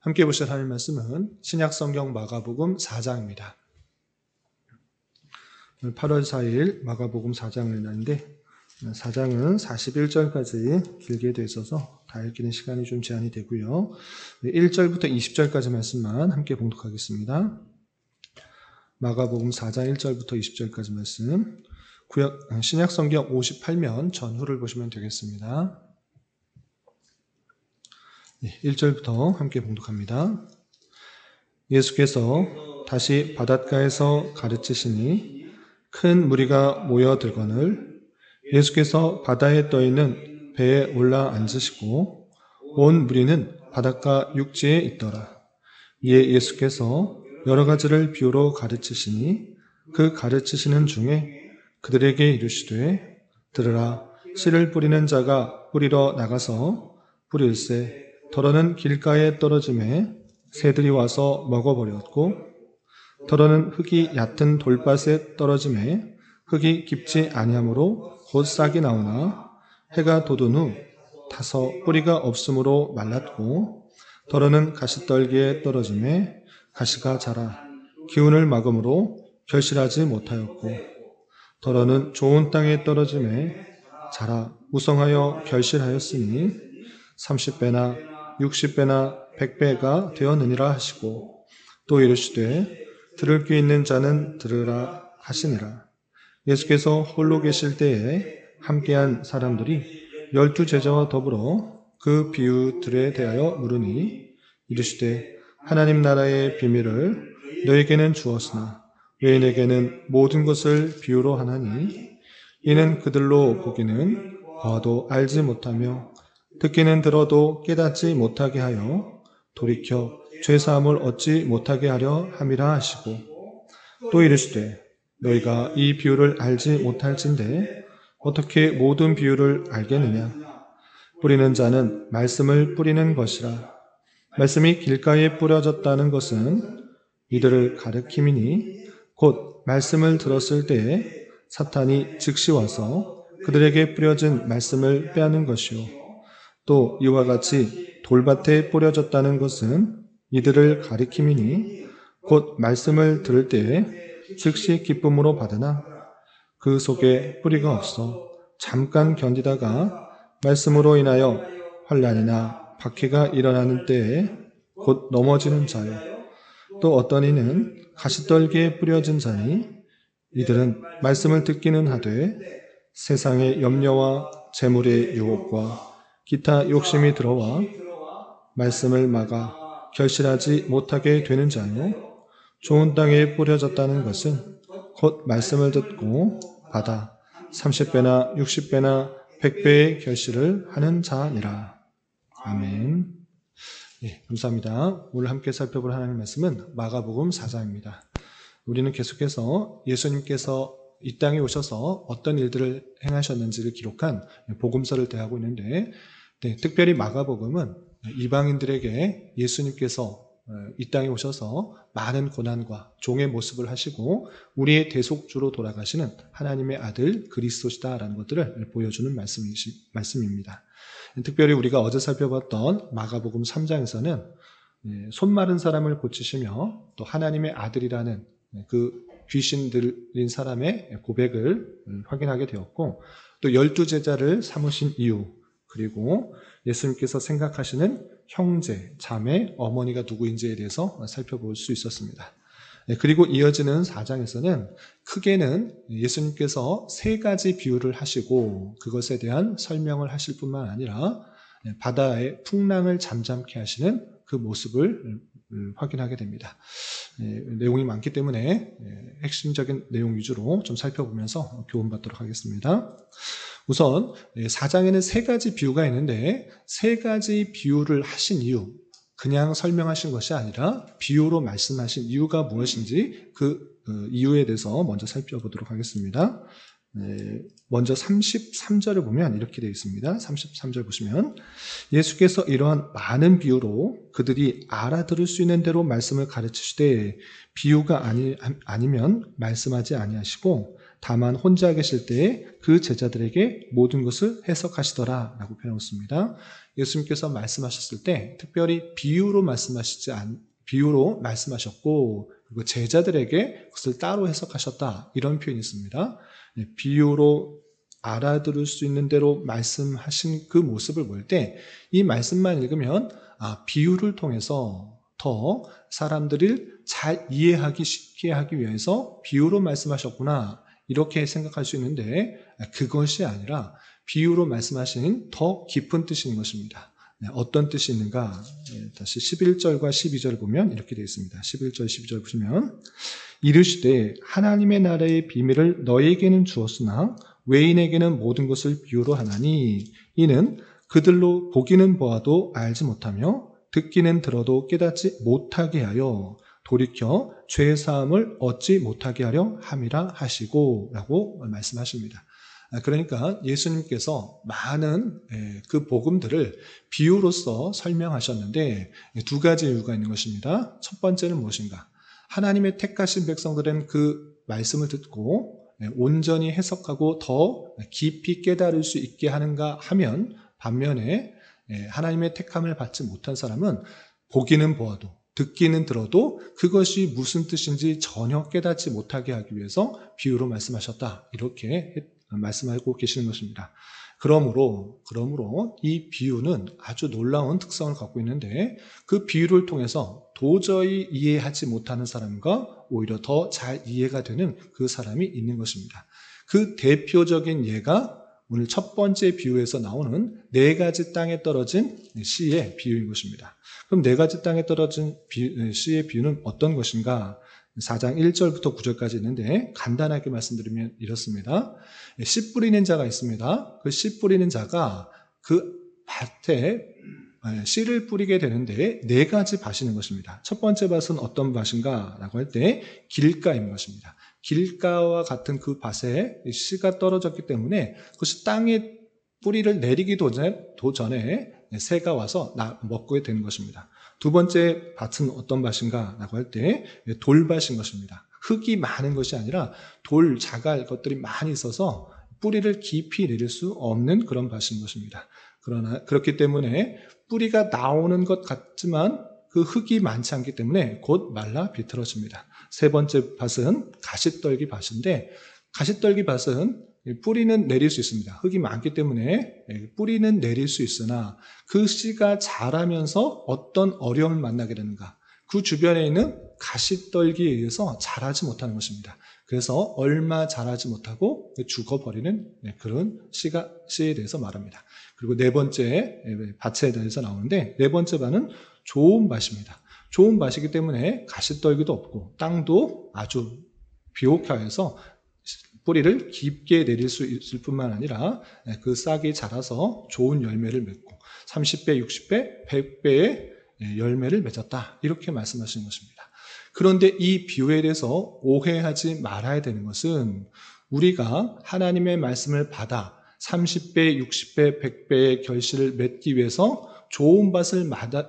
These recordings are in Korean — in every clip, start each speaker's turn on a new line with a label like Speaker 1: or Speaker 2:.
Speaker 1: 함께 보실 하나님 말씀은 신약성경 마가복음 4장입니다. 8월 4일 마가복음 4장을 읽는데 4장은 41절까지 길게 되어 있어서 다 읽기는 시간이 좀 제한이 되고요. 1절부터 20절까지 말씀만 함께 봉독하겠습니다. 마가복음 4장 1절부터 20절까지 말씀, 신약성경 58면 전후를 보시면 되겠습니다. 1절부터 함께 봉독합니다. 예수께서 다시 바닷가에서 가르치시니 큰 무리가 모여들거늘 예수께서 바다에 떠있는 배에 올라 앉으시고 온 무리는 바닷가 육지에 있더라. 이에 예수께서 여러 가지를 비유로 가르치시니 그 가르치시는 중에 그들에게 이르시되 들으라. 씨를 뿌리는 자가 뿌리러 나가서 뿌릴새 더러는 길가에 떨어짐에 새들이 와서 먹어버렸고 더러는 흙이 얕은 돌밭에 떨어짐에 흙이 깊지 아니하므로 곧 싹이 나오나 해가 돋은 후 타서 뿌리가 없으므로 말랐고 더러는 가시떨기에 떨어짐에 가시가 자라 기운을 막음으로 결실하지 못하였고 더러는 좋은 땅에 떨어짐에 자라 우성하여 결실하였으니 30배나 60배나 100배가 되었느니라 하시고 또 이르시되 들을 귀 있는 자는 들으라 하시니라. 예수께서 홀로 계실 때에 함께한 사람들이 12제자와 더불어 그 비유들에 대하여 물으니 이르시되 하나님 나라의 비밀을 너에게는 주었으나 외인에게는 모든 것을 비유로 하나니 이는 그들로 보기는 봐도 알지 못하며 듣기는 들어도 깨닫지 못하게 하여 돌이켜 죄사함을 얻지 못하게 하려 함이라 하시고 또 이르시되 너희가 이 비유를 알지 못할진대 어떻게 모든 비유를 알겠느냐. 뿌리는 자는 말씀을 뿌리는 것이라. 말씀이 길가에 뿌려졌다는 것은 이들을 가르킴이니 곧 말씀을 들었을 때에 사탄이 즉시 와서 그들에게 뿌려진 말씀을 빼앗는 것이요 또 이와 같이 돌밭에 뿌려졌다는 것은 이들을 가리킴이니 곧 말씀을 들을 때에 즉시 기쁨으로 받으나 그 속에 뿌리가 없어 잠깐 견디다가 말씀으로 인하여 환난이나 박해가 일어나는 때에 곧 넘어지는 자요 또 어떤 이는 가시떨기에 뿌려진 자니 이들은 말씀을 듣기는 하되 세상의 염려와 재물의 유혹과 기타 욕심이 들어와 말씀을 막아 결실하지 못하게 되는 자요 좋은 땅에 뿌려졌다는 것은 곧 말씀을 듣고 받아 30배나 60배나 100배의 결실을 하는 자니라. 아멘. 네, 감사합니다. 오늘 함께 살펴볼 하나님의 말씀은 마가복음 4장입니다. 우리는 계속해서 예수님께서 이 땅에 오셔서 어떤 일들을 행하셨는지를 기록한 복음서를 대하고 있는데 특별히 마가복음은 이방인들에게 예수님께서 이 땅에 오셔서 많은 고난과 종의 모습을 하시고 우리의 대속주로 돌아가시는 하나님의 아들 그리스도시다라는 것들을 보여주는 말씀입니다. 특별히 우리가 어제 살펴봤던 마가복음 3장에서는 손 마른 사람을 고치시며 또 하나님의 아들이라는 그 귀신 들린 사람의 고백을 확인하게 되었고 또 12제자를 삼으신 이유 그리고 예수님께서 생각하시는 형제, 자매, 어머니가 누구인지에 대해서 살펴볼 수 있었습니다. 그리고 이어지는 4장에서는 크게는 예수님께서 3가지 비유를 하시고 그것에 대한 설명을 하실 뿐만 아니라 바다의 풍랑을 잠잠케 하시는 그 모습을 확인하게 됩니다. 내용이 많기 때문에 핵심적인 내용 위주로 좀 살펴보면서 교훈받도록 하겠습니다. 우선 4장에는 3가지 비유가 있는데 3가지 비유를 하신 이유, 그냥 설명하신 것이 아니라 비유로 말씀하신 이유가 무엇인지 그 이유에 대해서 먼저 살펴보도록 하겠습니다. 먼저 33절을 보면 이렇게 되어 있습니다. 33절 보시면 예수께서 이러한 많은 비유로 그들이 알아들을 수 있는 대로 말씀을 가르치시되 비유가 아니면 말씀하지 아니하시고 다만 혼자 계실 때에 그 제자들에게 모든 것을 해석하시더라 라고 표현했습니다. 예수님께서 말씀하셨을 때 특별히 비유로 말씀하셨고, 그리고 제자들에게 그것을 따로 해석하셨다, 이런 표현이 있습니다. 비유로 알아들을 수 있는 대로 말씀하신 그 모습을 볼 때 이 말씀만 읽으면 비유를 통해서 더 사람들을 잘 이해하기 쉽게 하기 위해서 비유로 말씀하셨구나, 이렇게 생각할 수 있는데, 그것이 아니라 비유로 말씀하신 더 깊은 뜻인 것입니다. 어떤 뜻이 있는가? 다시 11절과 12절을 보면 이렇게 되어 있습니다. 11절, 12절 보시면 이르시되 하나님의 나라의 비밀을 너희에게는 주었으나 외인에게는 모든 것을 비유로 하나니 이는 그들로 보기는 보아도 알지 못하며 듣기는 들어도 깨닫지 못하게 하여 돌이켜 죄사함을 얻지 못하게 하려 함이라 하시고 라고 말씀하십니다. 그러니까 예수님께서 많은 그 복음들을 비유로서 설명하셨는데 두 가지 이유가 있는 것입니다. 첫 번째는 무엇인가? 하나님의 택하신 백성들은 그 말씀을 듣고 온전히 해석하고 더 깊이 깨달을 수 있게 하는가 하면, 반면에 하나님의 택함을 받지 못한 사람은 보기는 보아도 듣기는 들어도 그것이 무슨 뜻인지 전혀 깨닫지 못하게 하기 위해서 비유로 말씀하셨다, 이렇게 말씀하고 계시는 것입니다. 그러므로 이 비유는 아주 놀라운 특성을 갖고 있는데, 그 비유를 통해서 도저히 이해하지 못하는 사람과 오히려 더 잘 이해가 되는 그 사람이 있는 것입니다. 그 대표적인 예가 오늘 첫 번째 비유에서 나오는 4가지 땅에 떨어진 씨의 비유인 것입니다. 그럼 4가지 땅에 떨어진 씨의 비유는 어떤 것인가? 4장 1절부터 9절까지 있는데 간단하게 말씀드리면 이렇습니다. 씨 뿌리는 자가 있습니다. 그 씨 뿌리는 자가 그 밭에 씨를 뿌리게 되는데 4가지 밭이 있는 것입니다. 첫 번째 밭은 어떤 밭인가 라고 할 때 길가인 것입니다. 길가와 같은 그 밭에 씨가 떨어졌기 때문에 그것이 땅에 뿌리를 내리기도 전에 새가 와서 먹게 되는 것입니다. 두 번째 밭은 어떤 밭인가 라고 할 때 돌밭인 것입니다. 흙이 많은 것이 아니라 돌, 자갈 것들이 많이 있어서 뿌리를 깊이 내릴 수 없는 그런 밭인 것입니다. 그러나 그렇기 때문에 뿌리가 나오는 것 같지만 그 흙이 많지 않기 때문에 곧 말라 비틀어집니다. 세 번째 밭은 가시떨기 밭인데, 가시떨기 밭은 뿌리는 내릴 수 있습니다. 흙이 많기 때문에 뿌리는 내릴 수 있으나 그 씨가 자라면서 어떤 어려움을 만나게 되는가? 그 주변에 있는 가시떨기에 의해서 자라지 못하는 것입니다. 그래서 얼마 자라지 못하고 죽어버리는 그런 씨에 대해서 말합니다. 그리고 4번째 밭에 대해서 나오는데, 4번째 밭은 좋은 밭입니다. 좋은 밭이기 때문에 가시떨기도 없고 땅도 아주 비옥해서 뿌리를 깊게 내릴 수 있을 뿐만 아니라 그 싹이 자라서 좋은 열매를 맺고 30배, 60배, 100배의 열매를 맺었다, 이렇게 말씀하시는 것입니다. 그런데 이 비유에 대해서 오해하지 말아야 되는 것은, 우리가 하나님의 말씀을 받아 30배, 60배, 100배의 결실을 맺기 위해서 좋은 밭을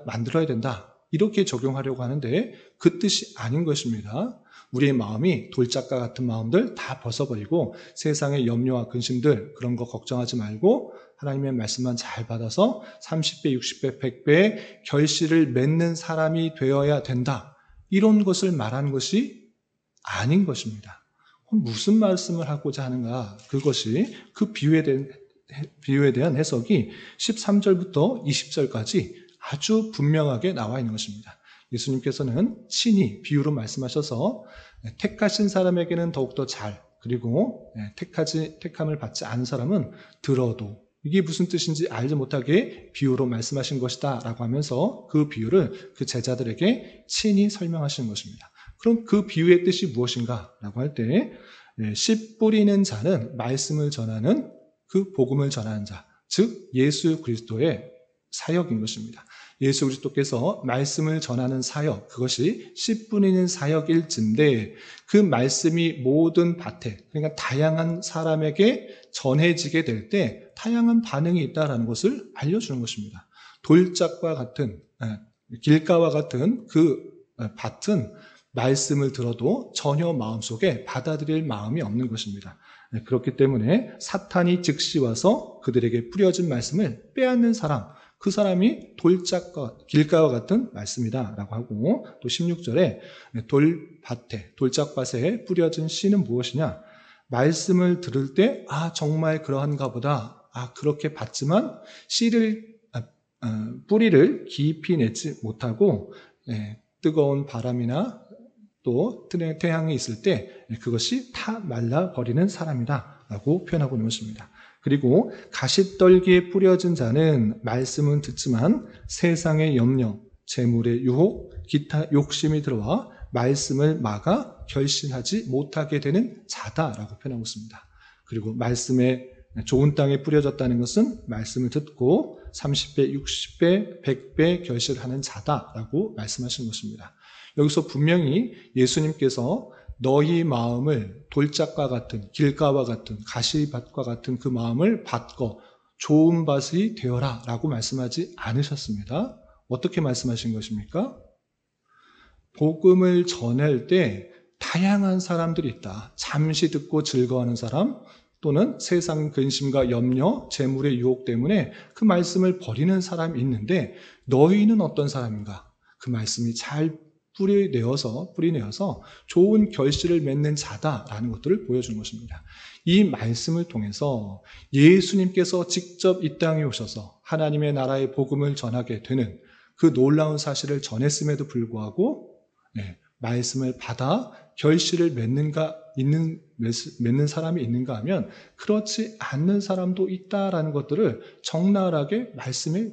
Speaker 1: 만들어야 된다, 이렇게 적용하려고 하는데 그 뜻이 아닌 것입니다. 우리의 마음이 돌짝과 같은 마음들 다 벗어버리고 세상의 염려와 근심들, 그런 거 걱정하지 말고 하나님의 말씀만 잘 받아서 30배, 60배, 100배의 결실을 맺는 사람이 되어야 된다, 이런 것을 말하는 것이 아닌 것입니다. 무슨 말씀을 하고자 하는가? 그것이 그 비유에 대한 해석이 13절부터 20절까지 아주 분명하게 나와 있는 것입니다. 예수님께서는 친히 비유로 말씀하셔서 택하신 사람에게는 더욱더 잘, 그리고 택함을 받지 않은 사람은 들어도 이게 무슨 뜻인지 알지 못하게 비유로 말씀하신 것이다 라고 하면서 그 비유를 그 제자들에게 친히 설명하시는 것입니다. 그럼 그 비유의 뜻이 무엇인가 라고 할 때, 씨 뿌리는 자는 말씀을 전하는, 그 복음을 전하는 자, 즉 예수 그리스도의 사역인 것입니다. 예수 그리스도께서 말씀을 전하는 사역, 그것이 씨 뿌리는 사역일진데, 그 말씀이 모든 밭에, 그러니까 다양한 사람에게 전해지게 될 때 다양한 반응이 있다는 것을 알려주는 것입니다. 돌짝과 같은, 길가와 같은 그 밭은 말씀을 들어도 전혀 마음속에 받아들일 마음이 없는 것입니다. 그렇기 때문에 사탄이 즉시 와서 그들에게 뿌려진 말씀을 빼앗는 사람, 그 사람이 돌짝과 길가와 같은 말씀이다 라고 하고, 또 16절에 돌짝밭에 뿌려진 씨는 무엇이냐? 말씀을 들을 때 정말 그러한가 보다, 그렇게 봤지만 뿌리를 깊이 내지 못하고 뜨거운 바람이나 또 태양이 있을 때 그것이 다 말라버리는 사람이다 라고 표현하고 있는 것입니다. 그리고 가시떨기에 뿌려진 자는 말씀은 듣지만 세상의 염려, 재물의 유혹, 기타 욕심이 들어와 말씀을 막아 결신하지 못하게 되는 자다라고 표현하고 있습니다. 그리고 말씀에 좋은 땅에 뿌려졌다는 것은 말씀을 듣고 30배, 60배, 100배 결실하는 자다라고 말씀하신 것입니다. 여기서 분명히 예수님께서 너희 마음을 돌짝과 같은, 길가와 같은, 가시밭과 같은 그 마음을 바꿔 좋은 밭이 되어라 라고 말씀하지 않으셨습니다. 어떻게 말씀하신 것입니까? 복음을 전할 때 다양한 사람들이 있다. 잠시 듣고 즐거워하는 사람, 또는 세상 근심과 염려, 재물의 유혹 때문에 그 말씀을 버리는 사람이 있는데 너희는 어떤 사람인가? 그 말씀이 잘 뿌리내어서 좋은 결실을 맺는 자다라는 것들을 보여주는 것입니다. 이 말씀을 통해서 예수님께서 직접 이 땅에 오셔서 하나님의 나라의 복음을 전하게 되는 그 놀라운 사실을 전했음에도 불구하고 말씀을 받아 결실을 맺는 사람이 있는가 하면 그렇지 않는 사람도 있다라는 것들을 적나라하게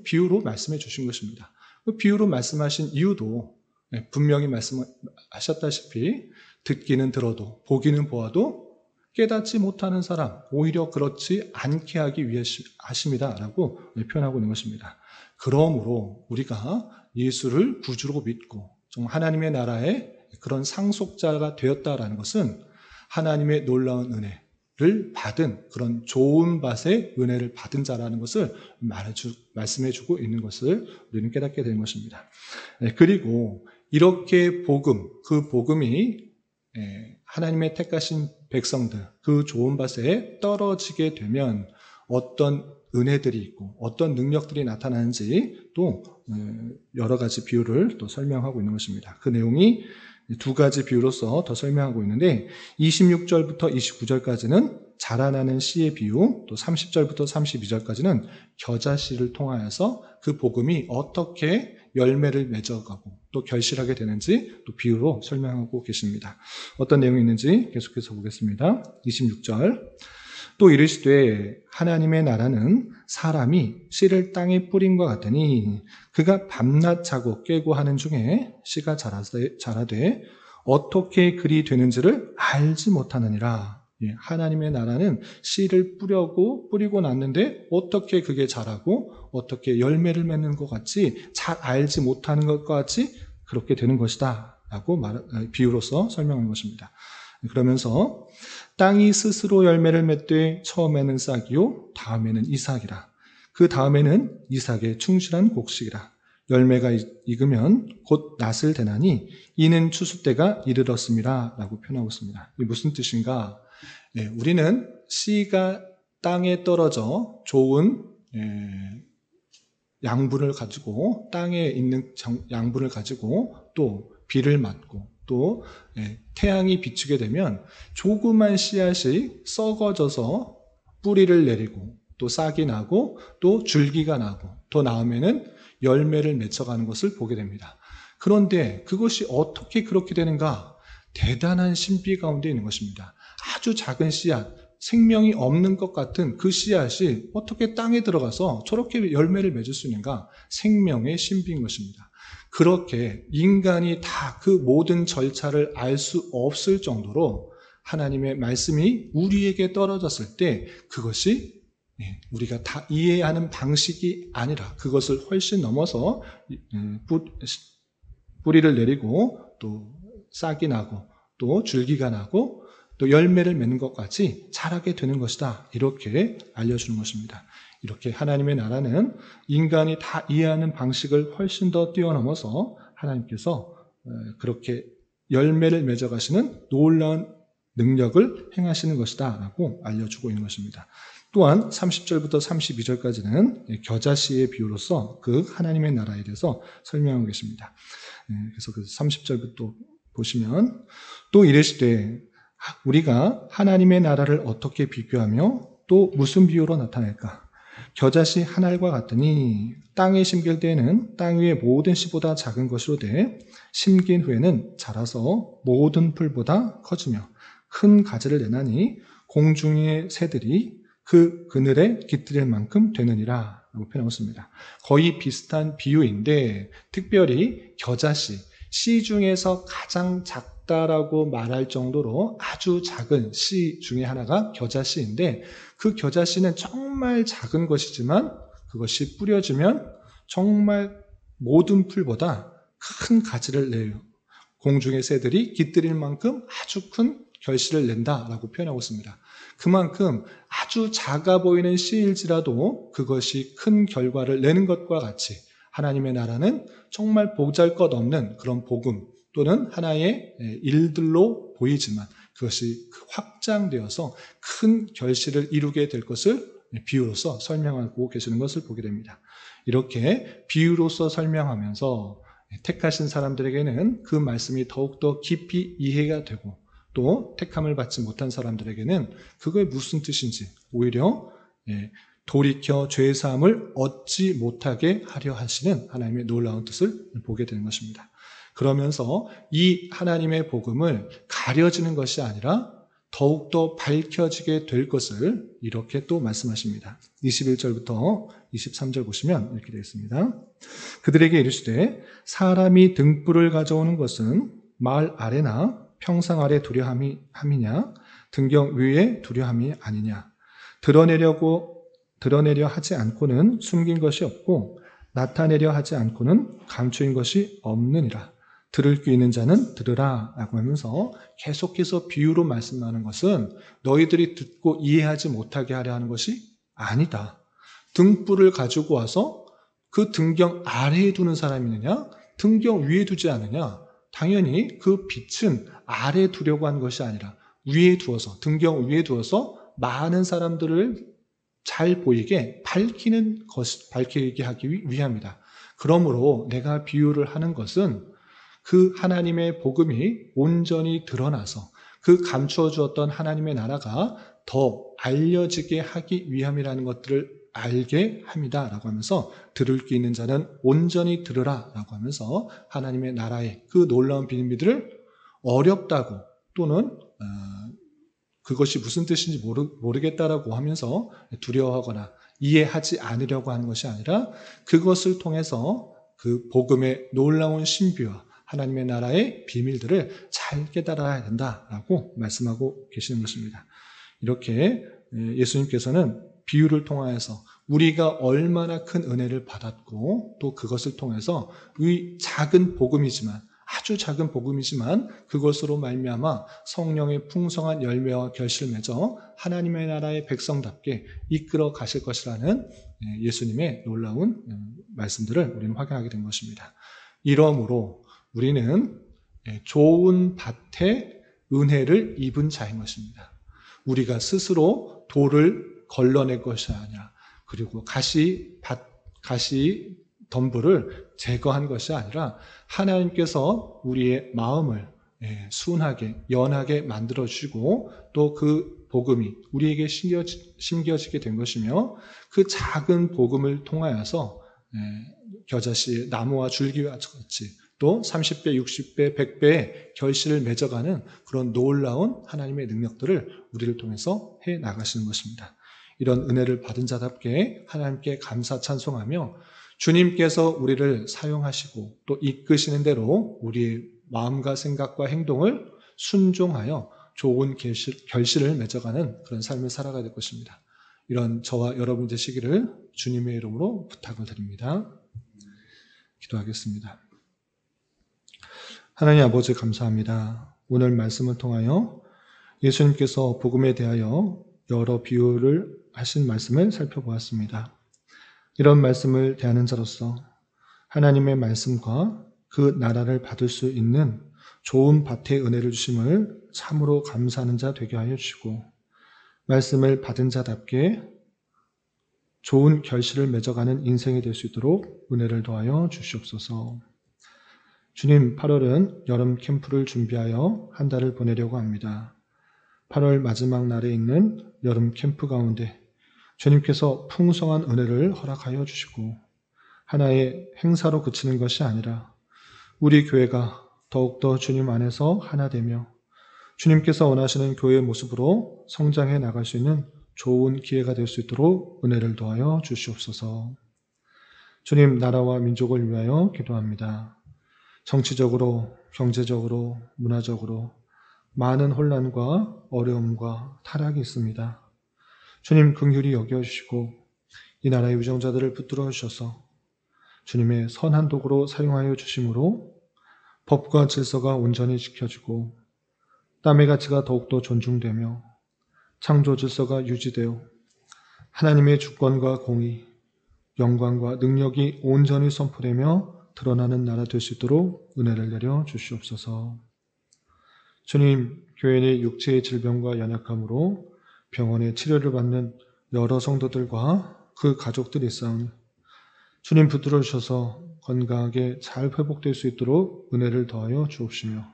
Speaker 1: 비유로 말씀해 주신 것입니다. 그 비유로 말씀하신 이유도 분명히 말씀하셨다시피 듣기는 들어도 보기는 보아도 깨닫지 못하는 사람, 오히려 그렇지 않게 하기 위해 하심이다라고 표현하고 있는 것입니다. 그러므로 우리가 예수를 구주로 믿고 하나님의 나라의 그런 상속자가 되었다라는 것은 하나님의 놀라운 은혜를 받은 그런 좋은 밭의 은혜를 받은 자라는 것을 말씀해주고 있는 것을 우리는 깨닫게 되는 것입니다. 그리고 이렇게 그 복음이 하나님의 택하신 백성들, 그 좋은 밭에 떨어지게 되면 어떤 은혜들이 있고 어떤 능력들이 나타나는지 또 여러 가지 비유를 또 설명하고 있는 것입니다. 그 내용이 두 가지 비유로서 더 설명하고 있는데 26절부터 29절까지는 자라나는 씨의 비유, 또 30절부터 32절까지는 겨자씨를 통하여서 그 복음이 어떻게 열매를 맺어가고 또 결실하게 되는지 또 비유로 설명하고 계십니다. 어떤 내용이 있는지 계속해서 보겠습니다. 26절 또 이르시되 하나님의 나라는 사람이 씨를 땅에 뿌린과 같으니 그가 밤낮 자고 깨고 하는 중에 씨가 자라되 어떻게 그리 되는지를 알지 못하느니라. 하나님의 나라는 씨를 뿌리고 났는데 어떻게 그게 자라고 어떻게 열매를 맺는 것 같이 잘 알지 못하는 것과 같이 그렇게 되는 것이다 라고 비유로서 설명한 것입니다. 그러면서 땅이 스스로 열매를 맺되 처음에는 싹이요 다음에는 이삭이라. 그 다음에는 이삭의 충실한 곡식이라. 열매가 익으면 곧 낫을 대나니 이는 추수 때가 이르렀음이라 라고 표현하고 있습니다. 이게 무슨 뜻인가? 우리는 씨가 땅에 떨어져 좋은 양분을 가지고 땅에 있는 양분을 가지고 또 비를 맞고 또 태양이 비추게 되면 조그만 씨앗이 썩어져서 뿌리를 내리고 또 싹이 나고 또 줄기가 나고 또 나오면은 열매를 맺어가는 것을 보게 됩니다. 그런데 그것이 어떻게 그렇게 되는가? 대단한 신비 가운데 있는 것입니다. 아주 작은 씨앗, 생명이 없는 것 같은 그 씨앗이 어떻게 땅에 들어가서 저렇게 열매를 맺을 수 있는가? 생명의 신비인 것입니다. 그렇게 인간이 다 그 모든 절차를 알 수 없을 정도로 하나님의 말씀이 우리에게 떨어졌을 때 그것이 우리가 다 이해하는 방식이 아니라 그것을 훨씬 넘어서 뿌리를 내리고 또 싹이 나고 또 줄기가 나고 또 열매를 맺는 것 같이 자라게 되는 것이다. 이렇게 알려주는 것입니다. 이렇게 하나님의 나라는 인간이 다 이해하는 방식을 훨씬 더 뛰어넘어서 하나님께서 그렇게 열매를 맺어가시는 놀라운 능력을 행하시는 것이다 라고 알려주고 있는 것입니다. 또한 30절부터 32절까지는 겨자씨의 비유로서 그 하나님의 나라에 대해서 설명하고 계십니다. 그래서 그 30절부터 보시면 또 이르시되 우리가 하나님의 나라를 어떻게 비교하며 또 무슨 비유로 나타낼까? 겨자씨 한 알과 같으니 땅에 심길 때에는 땅 위의 모든 씨보다 작은 것으로 돼 심긴 후에는 자라서 모든 풀보다 커지며 큰 가지를 내나니 공중의 새들이 그 그늘에 깃들일 만큼 되느니라 라고 표현하고 있습니다. 거의 비슷한 비유인데 특별히 겨자씨, 씨 중에서 가장 작다라고 말할 정도로 아주 작은 씨 중에 하나가 겨자씨인데 그 겨자씨는 정말 작은 것이지만 그것이 뿌려지면 정말 모든 풀보다 큰 가지를 내요. 공중의 새들이 깃들일 만큼 아주 큰 결실을 낸다라고 표현하고 있습니다. 그만큼 아주 작아 보이는 씨일지라도 그것이 큰 결과를 내는 것과 같이 하나님의 나라는 정말 보잘것없는 그런 복음 또는 하나의 일들로 보이지만 그것이 확장되어서 큰 결실을 이루게 될 것을 비유로서 설명하고 계시는 것을 보게 됩니다. 이렇게 비유로서 설명하면서 택하신 사람들에게는 그 말씀이 더욱더 깊이 이해가 되고 또 택함을 받지 못한 사람들에게는 그거의 무슨 뜻인지 오히려 돌이켜 죄사함을 얻지 못하게 하려 하시는 하나님의 놀라운 뜻을 보게 되는 것입니다. 그러면서 이 하나님의 복음을 가려지는 것이 아니라 더욱더 밝혀지게 될 것을 이렇게 또 말씀하십니다. 21절부터 23절 보시면 이렇게 되어 있습니다. 그들에게 이르시되 사람이 등불을 가져오는 것은 마을 아래나 평상 아래 두려함이냐 등경 위에 두려함이 아니냐 드러내려 하지 않고는 숨긴 것이 없고 나타내려 하지 않고는 감추인 것이 없느니라. 들을 귀 있는 자는 들으라 라고 하면서 계속해서 비유로 말씀하는 것은 너희들이 듣고 이해하지 못하게 하려 하는 것이 아니다. 등불을 가지고 와서 그 등경 아래에 두는 사람이 있느냐 등경 위에 두지 않느냐 당연히 그 빛은 아래에 두려고 하는 것이 아니라 위에 두어서 등경 위에 두어서 많은 사람들을 잘 보이게 밝히게 하기 위함이다. 그러므로 내가 비유를 하는 것은 그 하나님의 복음이 온전히 드러나서 그 감추어 주었던 하나님의 나라가 더 알려지게 하기 위함이라는 것들을 알게 합니다 라고 하면서 들을 귀 있는 자는 온전히 들으라 라고 하면서 하나님의 나라의 그 놀라운 비밀들을 어렵다고 또는 그것이 무슨 뜻인지 모르겠다라고 하면서 두려워하거나 이해하지 않으려고 하는 것이 아니라 그것을 통해서 그 복음의 놀라운 신비와 하나님의 나라의 비밀들을 잘 깨달아야 된다라고 말씀하고 계시는 것입니다. 이렇게 예수님께서는 비유를 통하여서 우리가 얼마나 큰 은혜를 받았고 또 그것을 통해서 이 작은 복음이지만 아주 작은 복음이지만 그것으로 말미암아 성령의 풍성한 열매와 결실을 맺어 하나님의 나라의 백성답게 이끌어 가실 것이라는 예수님의 놀라운 말씀들을 우리는 확인하게 된 것입니다. 이러므로 우리는 좋은 밭에 은혜를 입은 자인 것입니다. 우리가 스스로 돌을 걸러낼 것이 아니라 그리고 가시 덤불을 제거한 것이 아니라 하나님께서 우리의 마음을 순하게 연하게 만들어 주시고 또 그 복음이 우리에게 심겨지게 된 것이며 그 작은 복음을 통하여서 겨자씨의 나무와 줄기와 같이 또 30배, 60배, 100배의 결실을 맺어가는 그런 놀라운 하나님의 능력들을 우리를 통해서 해 나가시는 것입니다. 이런 은혜를 받은 자답게 하나님께 감사 찬송하며 주님께서 우리를 사용하시고 또 이끄시는 대로 우리의 마음과 생각과 행동을 순종하여 좋은 결실을 맺어가는 그런 삶을 살아가야 될 것입니다. 이런 저와 여러분 되시기를 주님의 이름으로 부탁을 드립니다. 기도하겠습니다. 하나님 아버지 감사합니다. 오늘 말씀을 통하여 예수님께서 복음에 대하여 여러 비유를 하신 말씀을 살펴보았습니다. 이런 말씀을 대하는 자로서 하나님의 말씀과 그 나라를 받을 수 있는 좋은 밭의 은혜를 주심을 참으로 감사하는 자 되게 하여 주시고 말씀을 받은 자답게 좋은 결실을 맺어가는 인생이 될 수 있도록 은혜를 더하여 주시옵소서. 주님, 8월은 여름 캠프를 준비하여 한 달을 보내려고 합니다. 8월 마지막 날에 있는 여름 캠프 가운데 주님께서 풍성한 은혜를 허락하여 주시고 하나의 행사로 그치는 것이 아니라 우리 교회가 더욱더 주님 안에서 하나 되며 주님께서 원하시는 교회의 모습으로 성장해 나갈 수 있는 좋은 기회가 될 수 있도록 은혜를 더하여 주시옵소서. 주님, 나라와 민족을 위하여 기도합니다. 정치적으로, 경제적으로, 문화적으로 많은 혼란과 어려움과 타락이 있습니다. 주님, 긍휼히 여겨주시고 이 나라의 위정자들을 붙들어 주셔서 주님의 선한 도구로 사용하여 주심으로 법과 질서가 온전히 지켜지고 땀의 가치가 더욱더 존중되며 창조 질서가 유지되어 하나님의 주권과 공의, 영광과 능력이 온전히 선포되며 드러나는 나라 될 수 있도록 은혜를 내려 주시옵소서. 주님, 교회 내 육체의 질병과 연약함으로 병원에 치료를 받는 여러 성도들과 그 가족들이 있사오니 주님 붙들어 주셔서 건강하게 잘 회복될 수 있도록 은혜를 더하여 주옵시며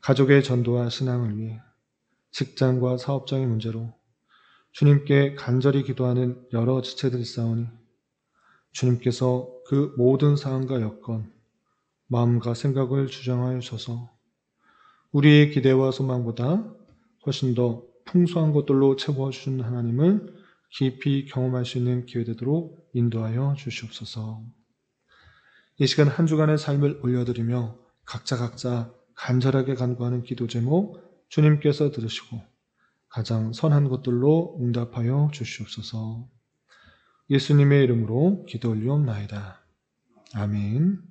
Speaker 1: 가족의 전도와 신앙을 위해 직장과 사업장의 문제로 주님께 간절히 기도하는 여러 지체들이 있사오니 주님께서 그 모든 사항과 여건, 마음과 생각을 주장하여 주셔서 우리의 기대와 소망보다 훨씬 더 풍성한 것들로 채워주신 하나님을 깊이 경험할 수 있는 기회 되도록 인도하여 주시옵소서. 이 시간 한 주간의 삶을 올려드리며 각자 간절하게 간구하는 기도 제목 주님께서 들으시고 가장 선한 것들로 응답하여 주시옵소서. 예수님의 이름으로 기도 올리옵나이다. 아멘.